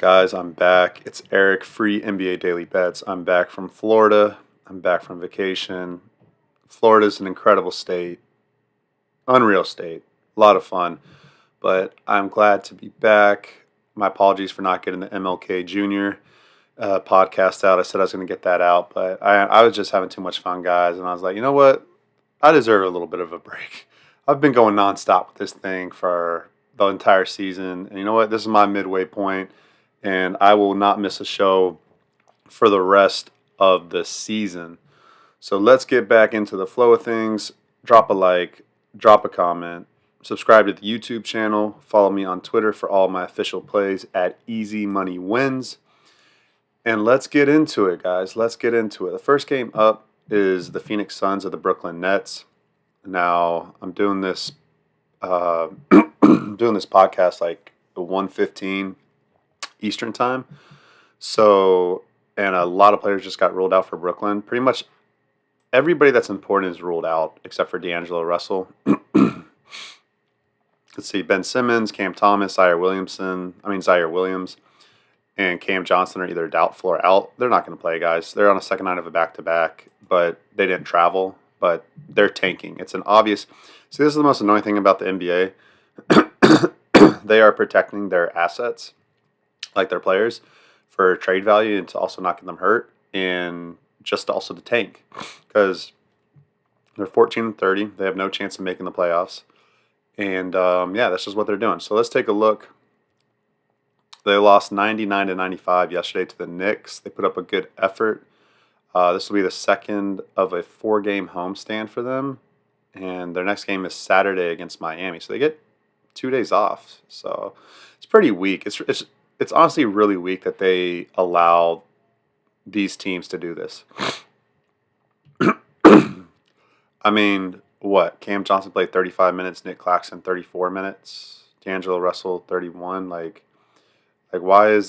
guys? I'm back. It's Eric, free NBA Daily Bets. I'm back from Florida. I'm back from vacation. Florida's an incredible state, unreal state, a lot of fun. But I'm glad to be back. My apologies for not getting the MLK Jr. Podcast out. I said I was going to get that out, but I was just having too much fun, guys. And I was like, you know what? I deserve a little bit of a break. I've been going nonstop with this thing for the entire season. And you know what? This is my midway point, and I will not miss a show for the rest of the season. So let's get back into the flow of things. Drop a like, drop a comment, subscribe to the YouTube channel, follow me on Twitter for all my official plays at Easy Money Wins. And let's get into it, guys. Let's get into it. The first game up is the Phoenix Suns of the Brooklyn Nets. Now, I'm doing this doing this podcast like 1:15 Eastern time. So, and a lot of players just got ruled out for Brooklyn. Pretty much everybody that's important is ruled out except for D'Angelo Russell. Let's see, Ben Simmons, Cam Thomas, Zaire Williams, and Cam Johnson are either doubtful or out. They're not going to play, guys. They're on a second night of a back-to-back, but they didn't travel. But they're tanking. It's an obvious. See, this is the most annoying thing about the NBA. They are protecting their assets, like their players, for trade value and to also not get them hurt, and just also to tank because they're 14-30. They have no chance of making the playoffs, and yeah, that's just what they're doing. So let's take a look. They lost 99-95 yesterday to the Knicks. They put up a good effort. This will be the second of a 4-game homestand for them, and their next game is Saturday against Miami. So they get 2 days off. So it's pretty weak. It's honestly really weak that they allow these teams to do this. I mean, what? Cam Johnson played 35 minutes, Nick Claxton 34 minutes, D'Angelo Russell 31. Like why are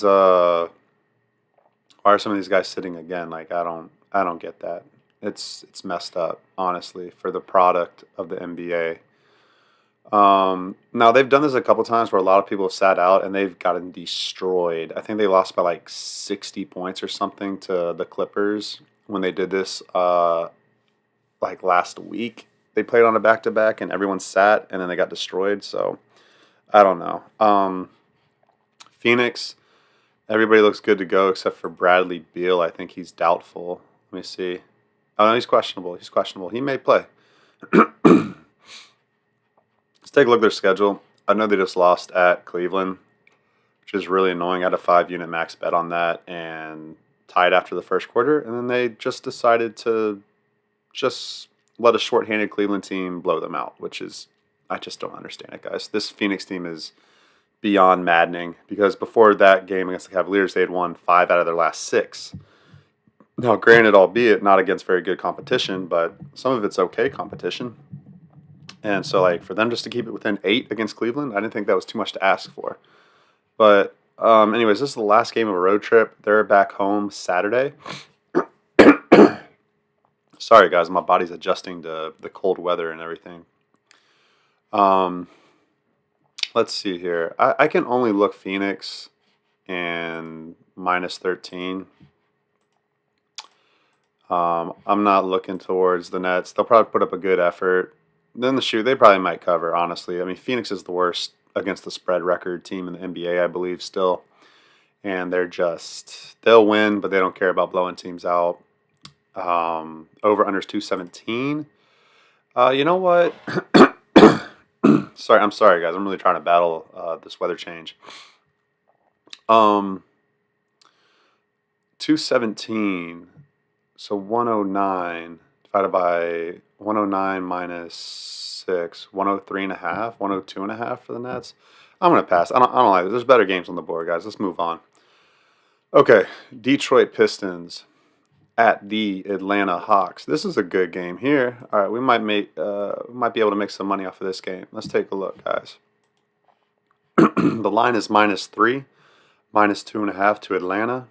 some of these guys sitting again? Like I don't get that. It's messed up, honestly, for the product of the NBA. Now they've done this a couple times where a lot of people have sat out and they've gotten destroyed. I think they lost by like 60 points or something to the Clippers when they did this like last week. They played on a back-to-back and everyone sat and then they got destroyed. So I don't know. Phoenix, everybody looks good to go except for Bradley Beal. I think he's doubtful. Let me see. Oh, no, he's questionable. He may play. Let's take a look at their schedule. I know they just lost at Cleveland, which is really annoying. I had a 5-unit max bet on that and tied after the first quarter. And then they just decided to just let a shorthanded Cleveland team blow them out, which is, I just don't understand it, guys. This Phoenix team is beyond maddening because before that game against the Cavaliers, they had won 5 out of their last 6. Now, granted, albeit not against very good competition, but some of it's okay competition. And so, like, for them just to keep it within 8 against Cleveland, I didn't think that was too much to ask for. But anyways, this is the last game of a road trip. They're back home Saturday. Sorry, guys, my body's adjusting to the cold weather and everything. Let's see here. I can only look Phoenix and minus 13. I'm not looking towards the Nets. They'll probably put up a good effort. Then they probably might cover, honestly. I mean, Phoenix is the worst against the spread record team in the NBA, I believe, still. And they'll win, but they don't care about blowing teams out. Over-under's 217. You know what? I'm sorry, guys. I'm really trying to battle this weather change. 217. So 109 divided by 109 minus 6, 103.5, 102.5 for the Nets. I'm gonna pass. I don't like it. There's better games on the board, guys. Let's move on. Okay, Detroit Pistons at the Atlanta Hawks. This is a good game here. All right, we might be able to make some money off of this game. Let's take a look, guys. The line is -3, -2.5 to Atlanta.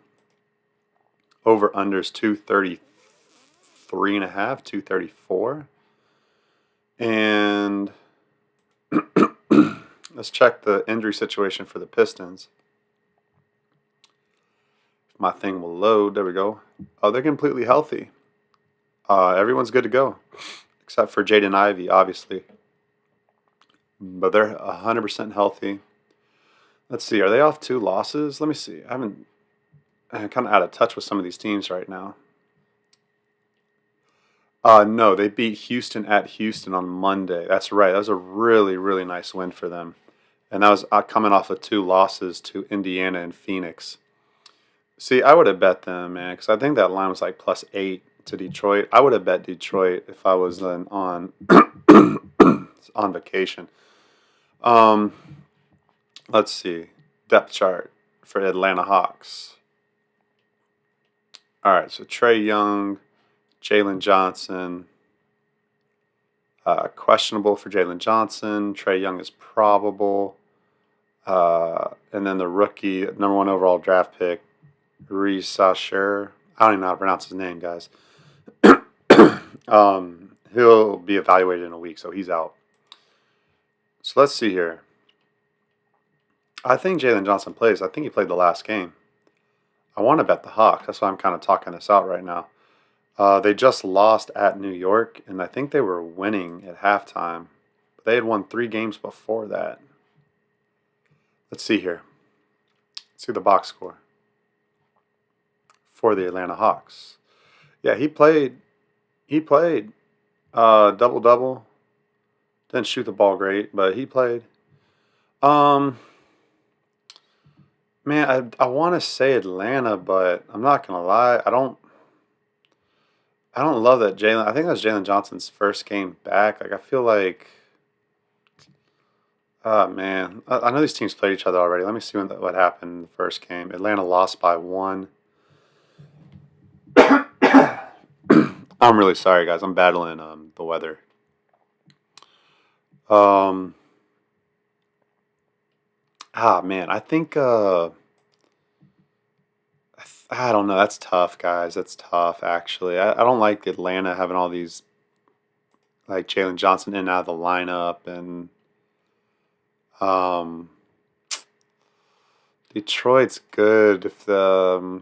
Over under is 233.5, 234. And let's check the injury situation for the Pistons. My thing will load. There we go. Oh, they're completely healthy. Everyone's good to go, except for Jaden Ivey, obviously. But they're 100% healthy. Let's see. Are they off 2 losses? Let me see. I'm kind of out of touch with some of these teams right now. No, they beat Houston at Houston on Monday. That's right. That was a really, really nice win for them. And that was coming off of 2 losses to Indiana and Phoenix. See, I would have bet them, man, because I think that line was like +8 to Detroit. I would have bet Detroit if I was then on on vacation. Um, let's see. Depth chart for Atlanta Hawks. All right, so Trae Young, Jalen Johnson. Questionable for Jalen Johnson. Trae Young is probable. And then the rookie, #1 overall draft pick, Reese Sasher. I don't even know how to pronounce his name, guys. He'll be evaluated in a week, so he's out. So let's see here. I think Jalen Johnson plays. I think he played the last game. I want to bet the Hawks. That's why I'm kind of talking this out right now. They just lost at New York, and I think they were winning at halftime. But they had won 3 games before that. Let's see here. Let's see the box score for the Atlanta Hawks. Yeah, he played. He played double-double. Didn't shoot the ball great, but he played. Um, Man, I want to say Atlanta, but I'm not gonna lie. I don't love that Jalen. I think that's Jalen Johnson's first game back. Like I feel like, oh man, I know these teams played each other already. Let me see what happened in the first game. Atlanta lost by 1. I'm really sorry, guys. I'm battling the weather. Um, Man, I think I don't know. That's tough, guys. That's tough, actually. I don't like Atlanta having all these like Jalen Johnson in and out of the lineup, and um, Detroit's good. If the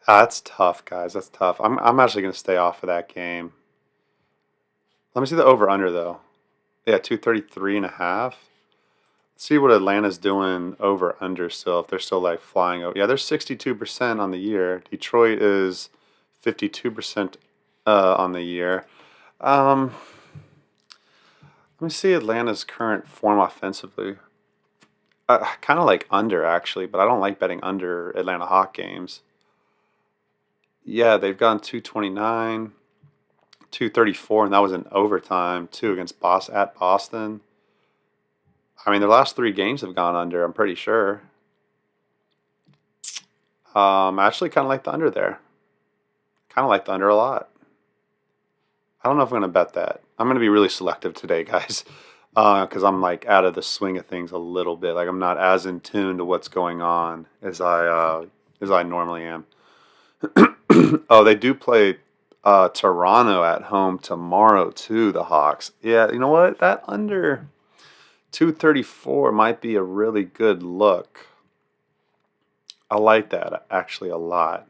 That's tough, guys. That's tough. I'm actually gonna stay off of that game. Let me see the over under though. Yeah, 233.5. See what Atlanta's doing over under still. If they're still like flying over. Yeah, they're 62% on the year. Detroit is 52% on the year. Um, Let me see Atlanta's current form offensively. Kind of like under actually, but I don't like betting under Atlanta Hawk games. Yeah, they've gone 229, 234, and that was in overtime too against at Boston. I mean, their last 3 games have gone under. I'm pretty sure. I actually kind of like the under there. Kind of like the under a lot. I don't know if I'm going to bet that. I'm going to be really selective today, guys, because I'm like out of the swing of things a little bit. Like I'm not as in tune to what's going on as I normally am. Oh, they do play Toronto at home tomorrow too. The Hawks. Yeah, you know what? That under 234 might be a really good look. I like that actually a lot.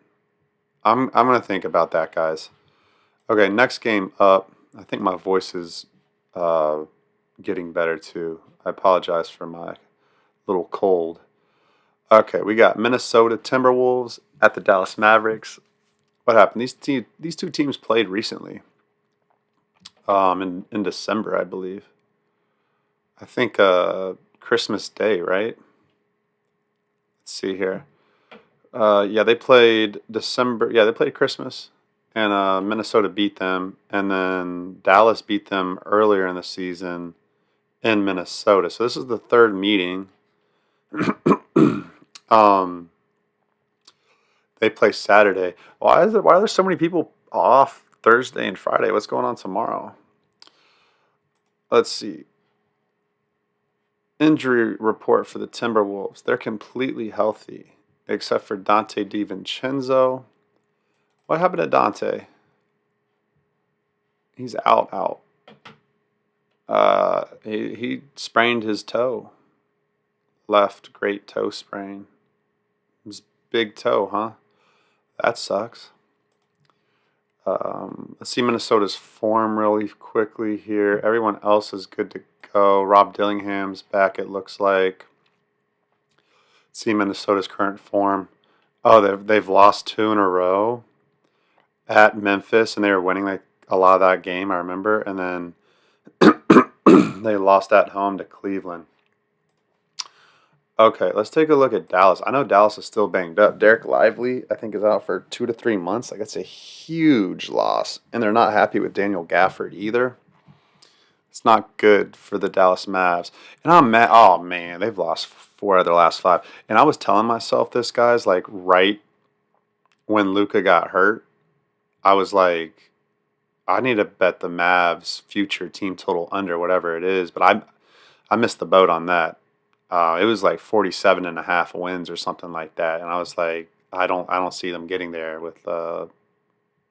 I'm gonna think about that, guys. Okay, next game up. I think my voice is uh, getting better too. I apologize for my little cold. Okay, we got Minnesota Timberwolves at the Dallas Mavericks. What happened? These 2 teams played recently. In December, I believe. I think Christmas Day, right? Let's see here. Yeah, they played December. Yeah, they played Christmas, and Minnesota beat them, and then Dallas beat them earlier in the season in Minnesota. So this is the 3rd meeting. um, they play Saturday. Why are there so many people off Thursday and Friday? What's going on tomorrow? Let's see. Injury report for the Timberwolves. They're completely healthy, except for Dante DiVincenzo. What happened to Dante? He's out. He sprained his toe. Left great toe sprain. It was big toe, huh? That sucks. Let's see Minnesota's form really quickly here. Everyone else is good to go. Rob Dillingham's back, it looks like. Let's see Minnesota's current form. Oh, they've lost 2 in a row at Memphis, and they were winning like a lot of that game, I remember. And then they lost at home to Cleveland. Okay, let's take a look at Dallas. I know Dallas is still banged up. Derek Lively, I think, is out for 2 to 3 months. Like, that's a huge loss. And they're not happy with Daniel Gafford either. It's not good for the Dallas Mavs. And I'm mad. Oh, man, they've lost 4 of their last 5. And I was telling myself this, guys, like, right when Luka got hurt, I was like, I need to bet the Mavs future team total under, whatever it is. But I missed the boat on that. It was like 47.5 wins or something like that, and I was like, I don't see them getting there with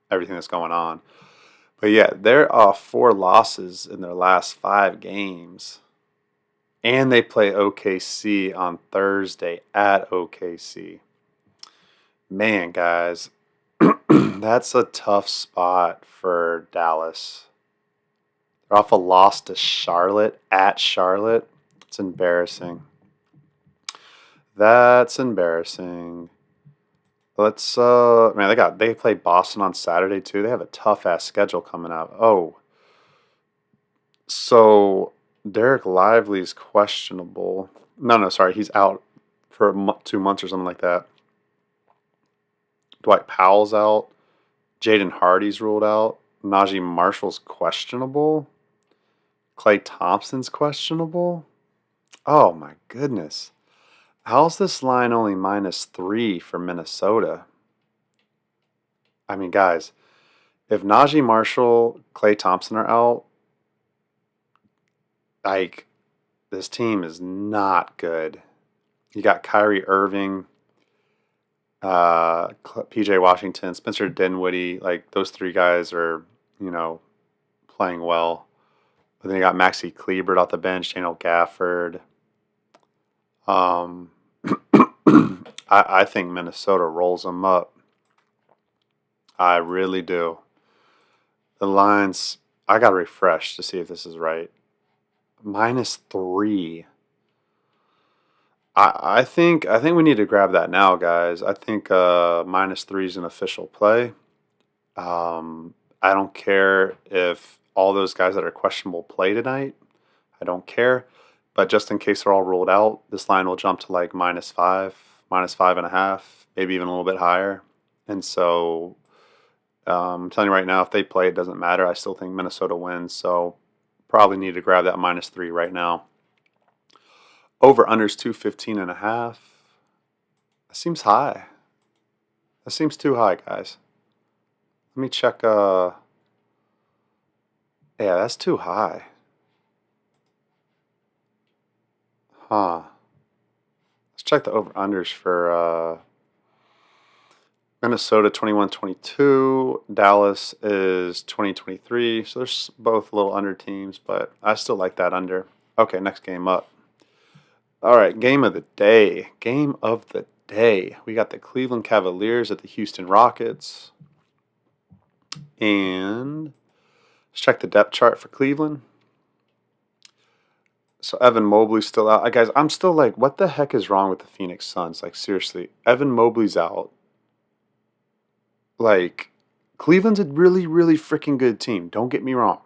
everything that's going on. But yeah, they're off 4 losses in their last 5 games, and they play OKC on Thursday at OKC. Man, guys, that's a tough spot for Dallas. They're off a loss to Charlotte at Charlotte. It's embarrassing. That's embarrassing. Let's man, they play Boston on Saturday too. They have a tough ass schedule coming up. Oh. So Derek Lively's questionable. No, sorry, he's out for 2 months or something like that. Dwight Powell's out. Jaden Hardy's ruled out. Najee Marshall's questionable. Klay Thompson's questionable. Oh my goodness. How's this line only -3 for Minnesota? I mean, guys, if Najee Marshall, Klay Thompson are out, like, this team is not good. You got Kyrie Irving, PJ Washington, Spencer Dinwiddie. Like, those 3 guys are, playing well. But then you got Maxi Kleber off the bench, Daniel Gafford. I think Minnesota rolls them up. I really do. The lines, I got to refresh to see if this is right. -3. I think we need to grab that now, guys. I think -3 is an official play. I don't care if all those guys that are questionable play tonight. I don't care. But just in case they're all ruled out, this line will jump to like -5, -5.5, maybe even a little bit higher. And so I'm telling you right now, if they play, it doesn't matter. I still think Minnesota wins. So probably need to grab that -3 right now. Over-under's 215.5. That seems high. That seems too high, guys. Let me check. Yeah, that's too high. Huh. Let's check the over-unders for Minnesota 21-22. Dallas is 20-23. So there's both little under teams, but I still like that under. Okay, next game up. All right, game of the day. Game of the day. We got the Cleveland Cavaliers at the Houston Rockets. And let's check the depth chart for Cleveland. So Evan Mobley's still out. Guys, I'm still like, what the heck is wrong with the Phoenix Suns? Like, seriously, Evan Mobley's out. Like, Cleveland's a really, really freaking good team. Don't get me wrong.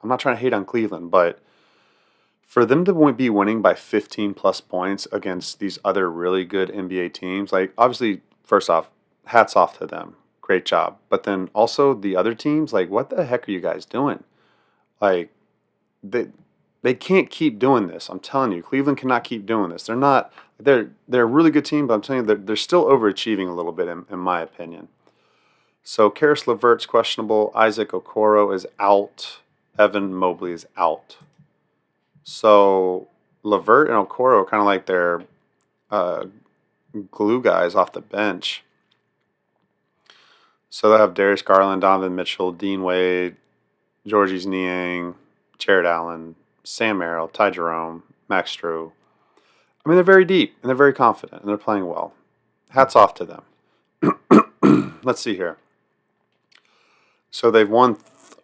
I'm not trying to hate on Cleveland, but for them to be winning by 15 plus points against these other really good NBA teams, like, obviously, first off, hats off to them. Great job. But then also the other teams, like, what the heck are you guys doing? Like, they can't keep doing this. I'm telling you, Cleveland cannot keep doing this. They're a really good team, but I'm telling you, they're still overachieving a little bit, in my opinion. So Karis LeVert's questionable. Isaac Okoro is out. Evan Mobley is out. So LeVert and Okoro are kind of like their glue guys off the bench. So they have Darius Garland, Donovan Mitchell, Dean Wade, Georges Niang, Jared Allen, Sam Merrill, Ty Jerome, Max Strus. I mean, they're very deep, and they're very confident, and they're playing well. Hats off to them. Let's see here. So they've won.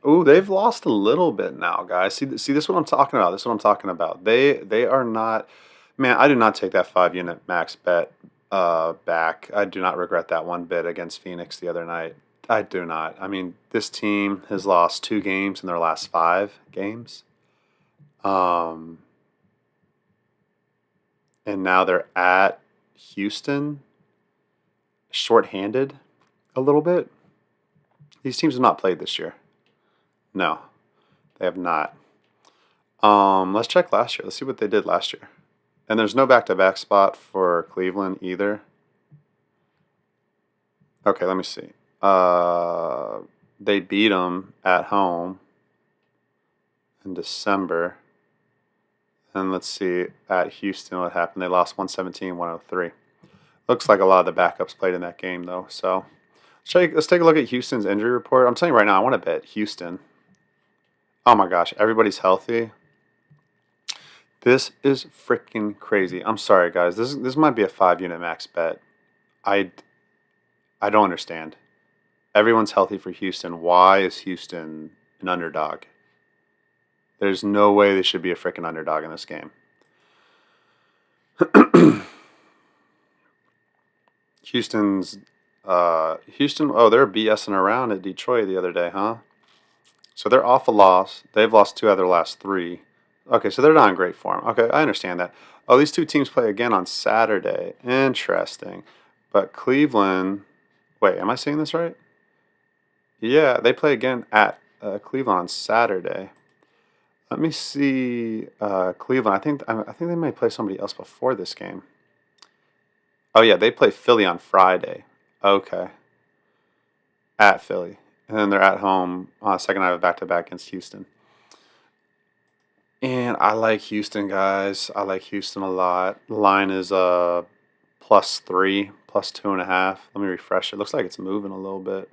Oh, they've lost a little bit now, guys. See, this is what I'm talking about. This is what I'm talking about. They are not. Man, I do not take that 5 unit max bet back. I do not regret that one bit against Phoenix the other night. I do not. I mean, this team has lost 2 games in their last 5 games. Um, and now they're at Houston, shorthanded a little bit. These teams have not played this year. No, they have not. Let's check last year. Let's see what they did last year. And there's no back-to-back spot for Cleveland either. Okay, let me see. They beat them at home in December. And let's see at Houston what happened. They lost 117-103. Looks like a lot of the backups played in that game, though. So let's take a look at Houston's injury report. I'm telling you right now, I want to bet Houston. Oh my gosh, everybody's healthy. This is freaking crazy. I'm sorry, guys. This might be a 5 unit max bet. I don't understand. Everyone's healthy for Houston. Why is Houston an underdog? There's no way they should be a freaking underdog in this game. Houston. Oh, they're BSing around at Detroit the other day, huh? So they're off a loss. They've lost 2 out of their last 3. Okay, so they're not in great form. Okay, I understand that. Oh, these 2 teams play again on Saturday. Interesting. But Cleveland. Wait, am I saying this right? Yeah, they play again at Cleveland on Saturday. Let me see Cleveland. I think they may play somebody else before this game. Oh yeah, they play Philly on Friday. Okay, at Philly, and then they're at home second night of back-to-back against Houston. And I like Houston, guys. I like Houston a lot. The line is +3, +2.5. Let me refresh it. Looks like it's moving a little bit.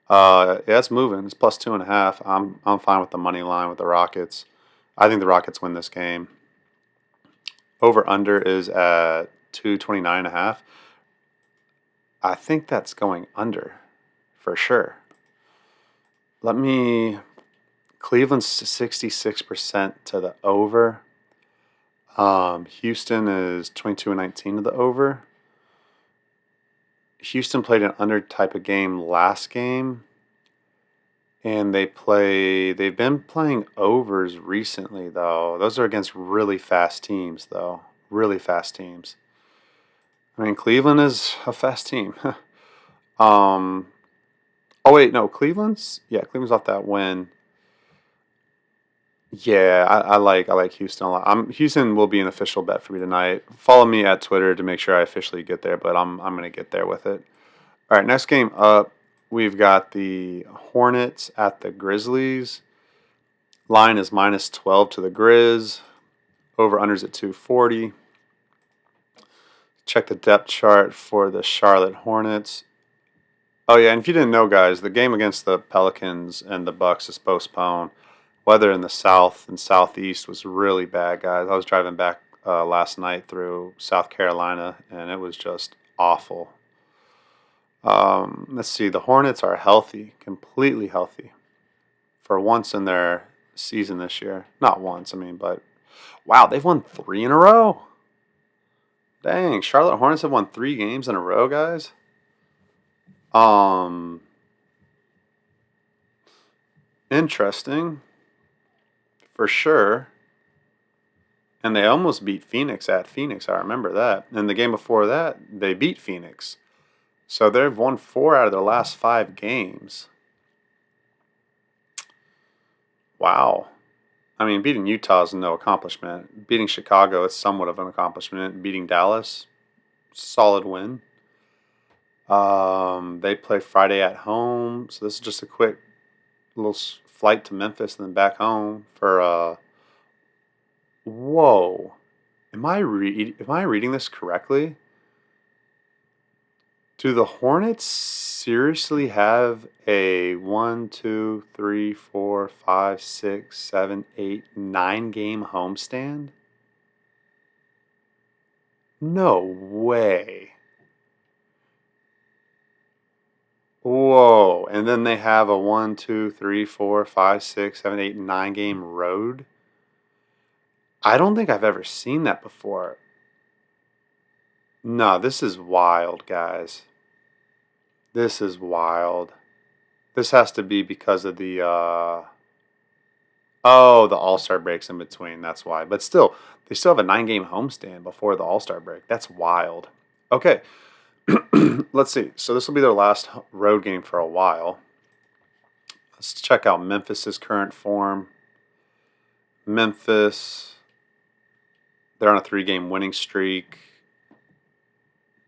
Yeah, it's moving. It's +2.5. I'm fine with the money line with the Rockets. I think the Rockets win this game. Over under is at 229.5. I think that's going under for sure. Let me. Cleveland's 66% to the over. Houston is 22-19 to the over. Houston played an under type of game last game, and they've been playing overs recently though. Those are against really fast teams though. Really fast teams. I mean, Cleveland is a fast team. um oh wait, no, Cleveland's off that win. Yeah, I like Houston a lot. Houston will be an official bet for me tonight. Follow me at Twitter to make sure I officially get there, but I'm gonna get there with it. All right, next game up, we've got the Hornets at the Grizzlies. Line is -12 to the Grizz. Over unders at 240. Check the depth chart for the Charlotte Hornets. Oh yeah, and if you didn't know, guys, the game against the Pelicans and the Bucks is postponed. Weather in the south and southeast was really bad, guys. I was driving back last night through South Carolina, and it was just awful. Let's see. The Hornets are healthy, completely healthy, for once in their season this year. Not once, I mean, but wow, they've won 3 in a row. Dang, Charlotte Hornets have won 3 games in a row, guys. Interesting, for sure. And they almost beat Phoenix at Phoenix. I remember that. And the game before that, they beat Phoenix. So they've won 4 out of their last 5 games. Wow. I mean, beating Utah is no accomplishment. Beating Chicago is somewhat of an accomplishment. Beating Dallas, solid win. They play Friday at home. So this is just a quick little flight to Memphis and then back home for whoa. Am I reading this correctly? Do the Hornets seriously have a 1, 2, 3, 4, 5, 6, 7, 8, 9 game homestand? No way. And then they have a 1, 2, 3, 4, 5, 6, 7, 8, 9 game road. I don't think I've ever seen that before. No, this is wild, guys. This is wild. This has to be because of the the All-Star breaks in between. That's why. But still, they still have a 9 game homestand before the All-Star break. That's wild. Okay. Let's see. So this will be their last road game for a while. Let's check out Memphis's current form. Memphis, they're on a 3 game winning streak,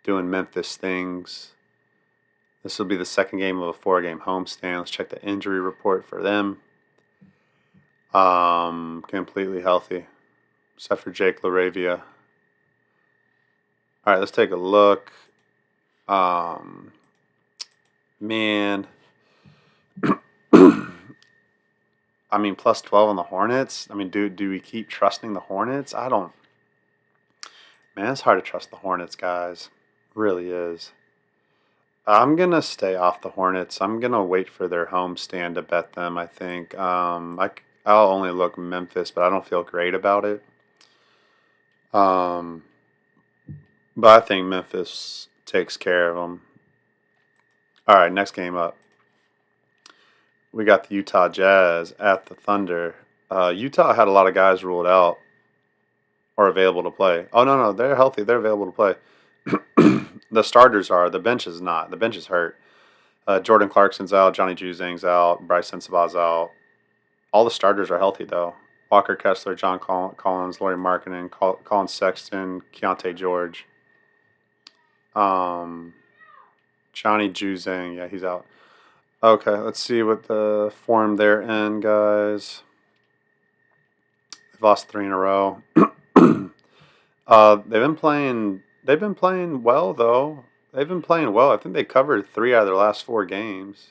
doing Memphis things. This will be the second game of a 4 game homestand. Let's check the injury report for them. Completely healthy, except for Jake LaRavia. All right, let's take a look. Man, I mean, plus 12 on the Hornets. I mean, do we keep trusting the Hornets? I don't. Man, it's hard to trust the Hornets, guys. It really is. I'm going to stay off the Hornets. I'm going to wait for their home stand to bet them, I think. I'll only look Memphis, but I don't feel great about it. But I think Memphis takes care of them. All right, next game up. We got the Utah Jazz at the Thunder. Utah had a lot of guys ruled out or available to play. Oh, no, they're healthy. They're available to play. The starters are. The bench is not. The bench is hurt. Jordan Clarkson's out. Johnny Juzang's out. Bryce Sensabaugh's out. All the starters are healthy, though. Walker Kessler, John Collins, Lauri Markkanen, Colin Sexton, Keontae George. Johnny Juzang, yeah, he's out. Okay, let's see what the form they're in, guys. They've lost 3 in a row. They've been playing well, though. They've been playing well. I think they covered 3 out of their last 4 games.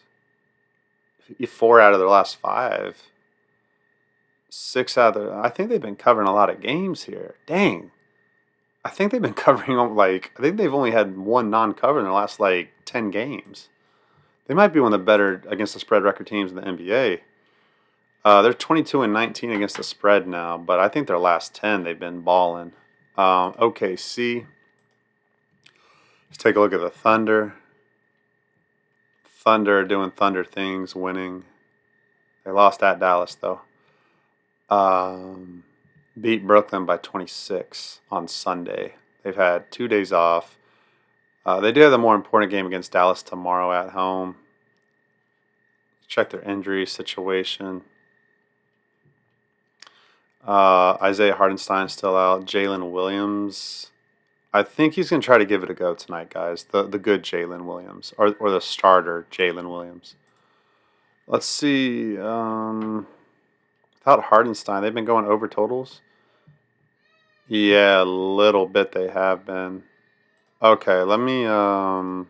4 out of their last 5. 6 out of I think they've been covering a lot of games here. Dang. I think they've been covering, I think they've only had 1 non-cover in their last, 10 games. They might be one of the better against the spread record teams in the NBA. They're 22-19 against the spread now, but I think their last 10 they've been balling. OKC. Let's take a look at the Thunder. Thunder doing Thunder things, winning. They lost at Dallas, though. Beat Brooklyn by 26 on Sunday. They've had 2 days off. They do have the more important game against Dallas tomorrow at home. Check their injury situation. Isaiah Hartenstein's still out. Jalen Williams. I think he's going to try to give it a go tonight, guys. The good Jalen Williams. Or the starter, Jalen Williams. Let's see. Without Hartenstein, they've been going over totals. Yeah, a little bit they have been. Okay, let me, I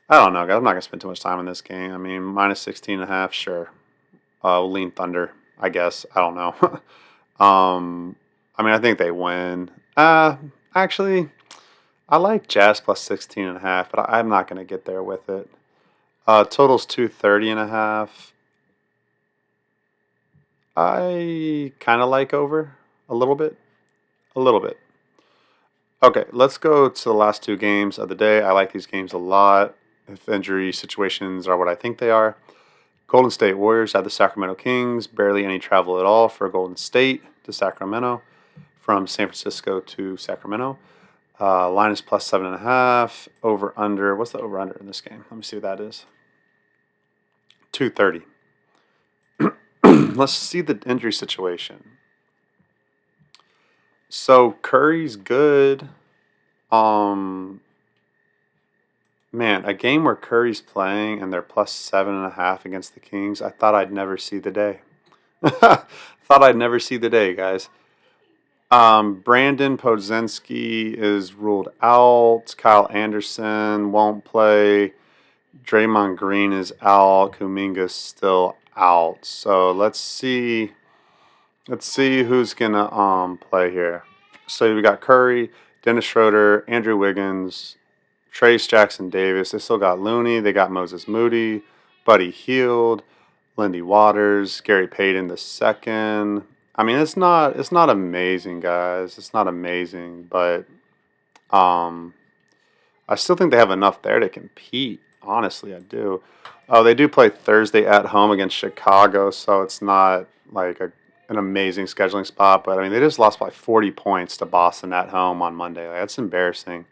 don't know, guys. I'm not going to spend too much time on this game. I mean, minus 16.5, sure. We'll lean Thunder, I guess. I don't know. I mean, I think they win. Actually, I like Jazz plus 16.5, but I'm not going to get there with it. Total's 230.5. I kind of like over a little bit. A little bit. Okay, let's go to the last 2 games of the day. I like these games a lot if injury situations are what I think they are. Golden State Warriors at the Sacramento Kings. Barely any travel at all for Golden State to Sacramento from San Francisco to Sacramento. Line is plus 7.5. Over under. What's the over under in this game? Let me see what that is. 230. Let's see the injury situation. So Curry's good. Man, a game where Curry's playing and they're plus 7.5 against the Kings. I thought I'd never see the day. Thought I'd never see the day, guys. Brandon Podziemski is ruled out. Kyle Anderson won't play. Draymond Green is out. Kuminga's still out. So let's see. Let's see who's gonna play here. So we got Curry, Dennis Schroeder, Andrew Wiggins, Trace Jackson Davis. They still got Looney. They got Moses Moody, Buddy Hield, Lindy Waters, Gary Payton the second. I mean, it's not amazing, guys. It's not amazing, but um, I still think they have enough there to compete. Honestly, I do. Oh, they do play Thursday at home against Chicago, so it's not like an amazing scheduling spot. But I mean, they just lost by 40 points to Boston at home on Monday. Like, that's embarrassing.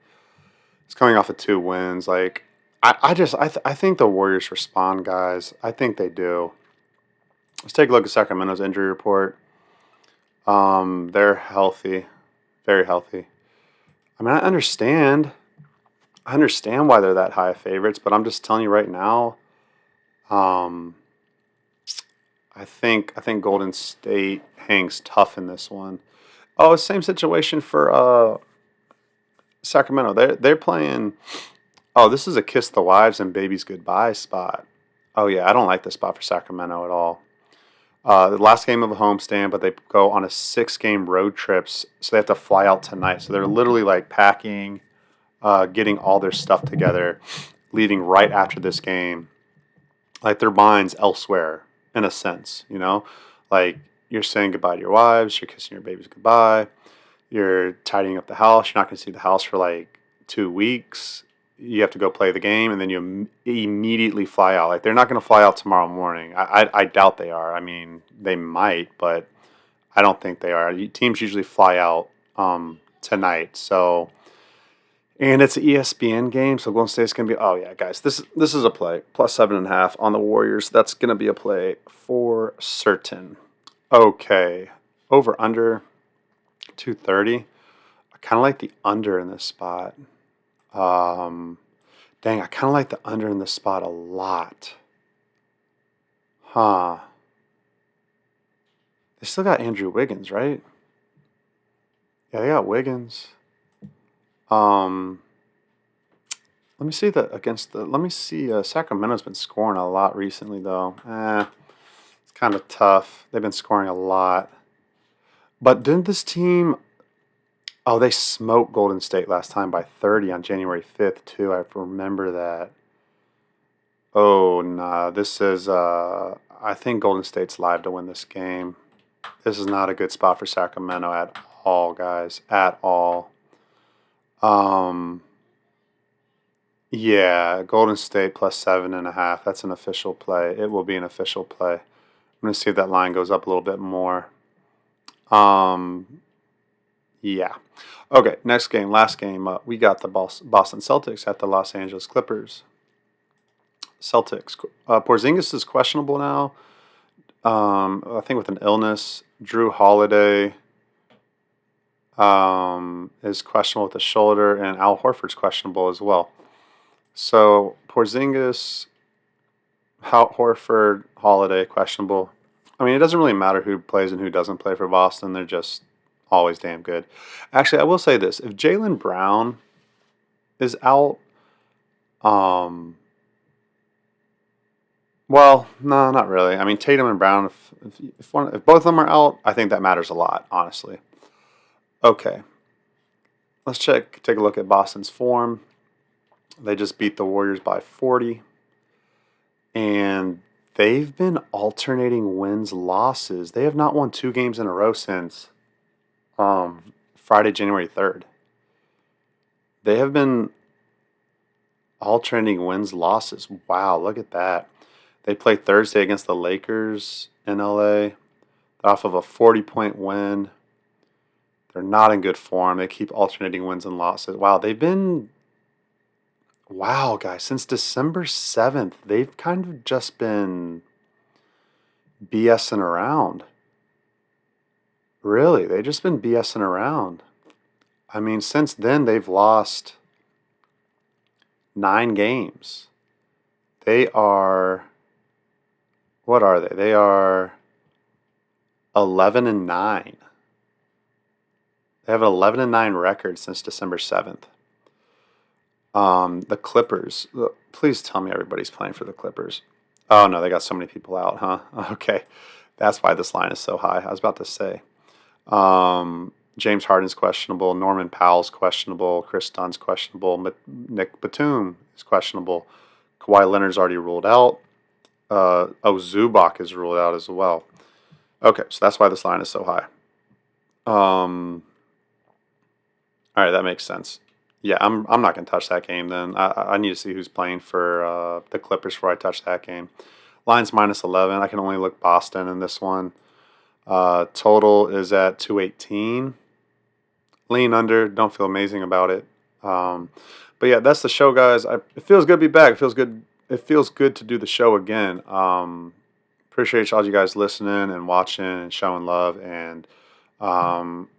It's coming off of 2 wins. Like, I think the Warriors respond, guys. I think they do. Let's take a look at Sacramento's injury report. They're healthy, very healthy. I mean, I understand why they're that high of favorites, but I'm just telling you right now. Um, I think Golden State hangs tough in this one. Oh, same situation for Sacramento. They're playing. Oh, this is a kiss the wives and babies goodbye spot. Oh yeah, I don't like this spot for Sacramento at all. The last game of a homestand, but they go on a 6-game road trips, so they have to fly out tonight. So they're literally like packing, getting all their stuff together, leaving right after this game. Like their minds elsewhere, in a sense, you know? Like you're saying goodbye to your wives, you're kissing your babies goodbye, you're tidying up the house, you're not going to see the house for like 2 weeks. You have to go play the game, and then you immediately fly out. Like they're not going to fly out tomorrow morning. I doubt they are. I mean, they might, but I don't think they are. Teams usually fly out tonight. So, and it's an ESPN game, so Golden State's going to be. Oh yeah, guys, this is a play +7.5 on the Warriors. That's going to be a play for certain. Okay, over under 230. I kind of like the under in this spot. Um, Dang, I kind of like the under in this spot a lot. Huh. They still got Andrew Wiggins, right? Yeah, they got Wiggins. Um, Let me see the against the. Let me see. Sacramento's been scoring a lot recently, though. It's kind of tough. They've been scoring a lot. But didn't this team? Oh, they smoked Golden State last time by 30 on January 5th too. I remember that. Oh nah, this is. I think Golden State's live to win this game. This is not a good spot for Sacramento at all, guys. At all. Um, yeah, Golden State +7.5. That's an official play. It will be an official play. I'm gonna see if that line goes up a little bit more. Um, yeah. Okay, next game, last game. We got the Boston Celtics at the Los Angeles Clippers. Celtics. Porzingis is questionable now. I think with an illness. Drew Holiday is questionable with the shoulder, and Al Horford's questionable as well. So Porzingis, Horford, Holiday, questionable. I mean, it doesn't really matter who plays and who doesn't play for Boston. They're just always damn good. Actually, I will say this: if Jaylen Brown is out, um, well, no, not really. I mean, Tatum and Brown. If both of them are out, I think that matters a lot, honestly. Okay, let's take a look at Boston's form. They just beat the Warriors by 40. And they've been alternating wins, losses. They have not won 2 games in a row since Friday, January 3rd. They have been alternating wins, losses. Wow, look at that. They play Thursday against the Lakers in LA. Off of a 40-point win. They're not in good form. They keep alternating wins and losses. Wow, wow, guys, since December 7th, they've kind of just been BSing around. Really, they've just been BSing around. I mean, since then, they've lost 9 games. They are, what are they? They are 11-9. They have an 11-9 record since December 7th. The Clippers. Please tell me everybody's playing for the Clippers. Oh, no, they got so many people out, huh? Okay. That's why this line is so high. I was about to say. James Harden's questionable. Norman Powell's questionable. Chris Dunn's questionable. Nick Batum is questionable. Kawhi Leonard's already ruled out. Zubac is ruled out as well. Okay, so that's why this line is so high. All right, that makes sense. Yeah, I'm not gonna touch that game then. I need to see who's playing for the Clippers before I touch that game. Line's -11. I can only look Boston in this one. Total is at 218. Lean under. Don't feel amazing about it. But yeah, that's the show, guys. It feels good to be back. It feels good. It feels good to do the show again. Appreciate all you guys listening and watching and showing love. And um,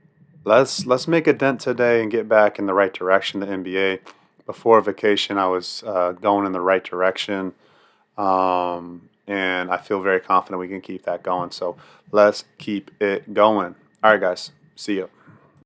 let's make a dent today and get back in the right direction. The NBA. Before vacation, I was going in the right direction, and I feel very confident we can keep that going. So let's keep it going. All right, guys. See you.